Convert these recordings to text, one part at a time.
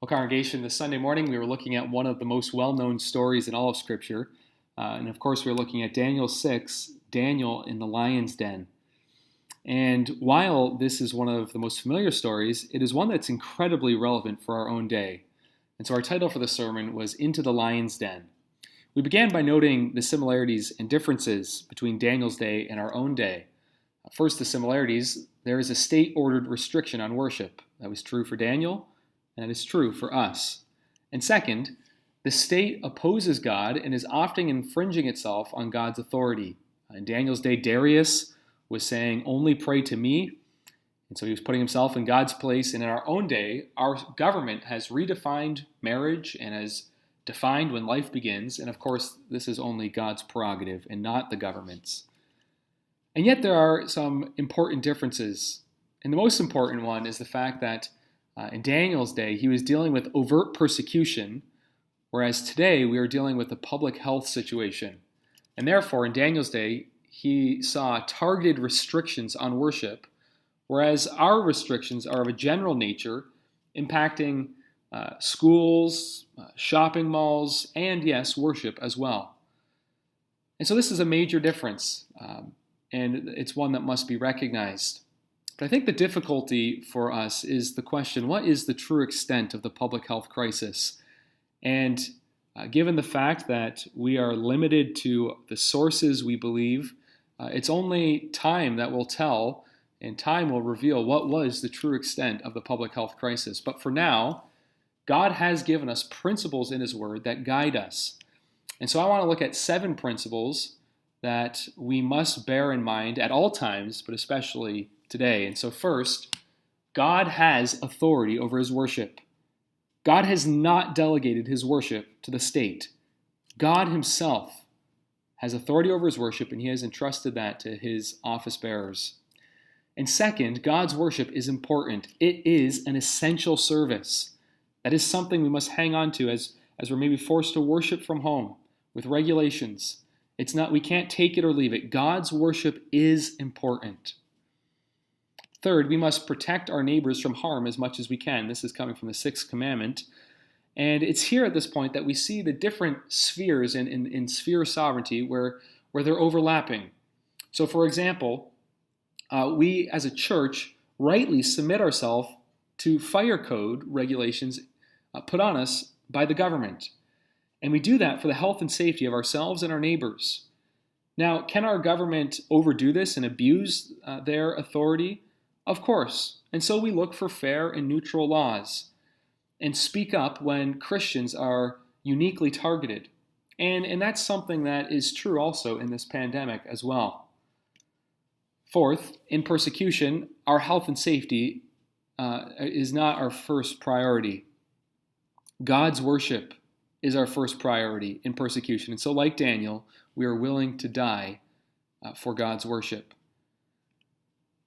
Well, congregation, this Sunday morning we were looking at one of the most well-known stories in all of Scripture. And of course, we were looking at Daniel 6, Daniel in the lion's den. And while this is one of the most familiar stories, it is one that's incredibly relevant for our own day. And so our title for the sermon was Into the Lion's Den. We began by noting the similarities and differences between Daniel's day and our own day. First, the similarities. There is a state-ordered restriction on worship. That was true for Daniel, and it is true for us. And second, the state opposes God and is often infringing itself on God's authority. In Daniel's day, Darius was saying, "Only pray to me." And so he was putting himself in God's place. And in our own day, our government has redefined marriage and has defined when life begins. And of course, this is only God's prerogative and not the government's. And yet there are some important differences. And the most important one is the fact that in Daniel's day, he was dealing with overt persecution, whereas today we are dealing with a public health situation. And therefore, in Daniel's day, he saw targeted restrictions on worship, whereas our restrictions are of a general nature, impacting schools, shopping malls, and yes, worship as well. And so this is a major difference, and it's one that must be recognized. But I think the difficulty for us is the question, what is the true extent of the public health crisis? And given the fact that we are limited to the sources we believe, it's only time that will tell, and time will reveal what was the true extent of the public health crisis. But for now, God has given us principles in His Word that guide us. And so I want to look at 7 principles that we must bear in mind at all times, but especially today. And so first, God has authority over His worship. God has not delegated His worship to the state. God Himself has authority over His worship, and He has entrusted that to His office bearers. And second, God's worship is important. It is an essential service. That is something we must hang on to as we're maybe forced to worship from home with regulations. We can't take it or leave it. God's worship is important. Third, we must protect our neighbors from harm as much as we can. This is coming from the 6th commandment. And it's here at this point that we see the different spheres in sphere sovereignty where they're overlapping. So for example, we as a church rightly submit ourselves to fire code regulations put on us by the government. And we do that for the health and safety of ourselves and our neighbors. Now, can our government overdo this and abuse their authority? Of course. And so we look for fair and neutral laws and speak up when Christians are uniquely targeted. And that's something that is true also in this pandemic as well. Fourth, in persecution, our health and safety is not our first priority. God's worship is our first priority in persecution. And so like Daniel, we are willing to die for God's worship.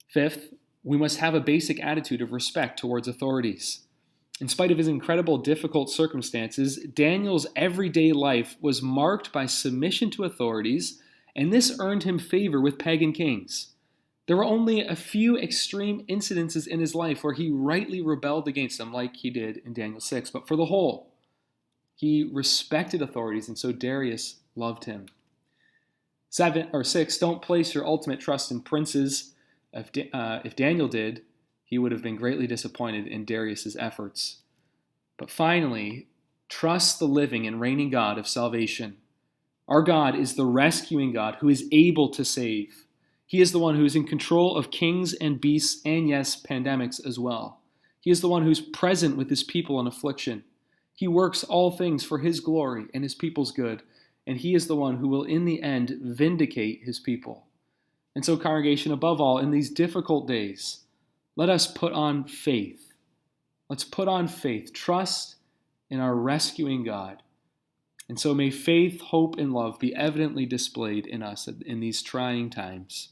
Fifth, we must have a basic attitude of respect towards authorities. In spite of his incredible difficult circumstances, Daniel's everyday life was marked by submission to authorities, and this earned him favor with pagan kings. There were only a few extreme incidences in his life where he rightly rebelled against them, like he did in Daniel 6. But for the whole, he respected authorities, and so Darius loved him. 6, don't place your ultimate trust in princes. If Daniel did, he would have been greatly disappointed in Darius's efforts. But finally, trust the living and reigning God of salvation. Our God is the rescuing God who is able to save. He is the one who is in control of kings and beasts and, yes, pandemics as well. He is the one who's present with His people in affliction. He works all things for His glory and His people's good, and He is the one who will in the end vindicate His people. And so, congregation, above all, in these difficult days, let us put on faith. Let's put on faith, trust in our rescuing God. And so may faith, hope, and love be evidently displayed in us in these trying times.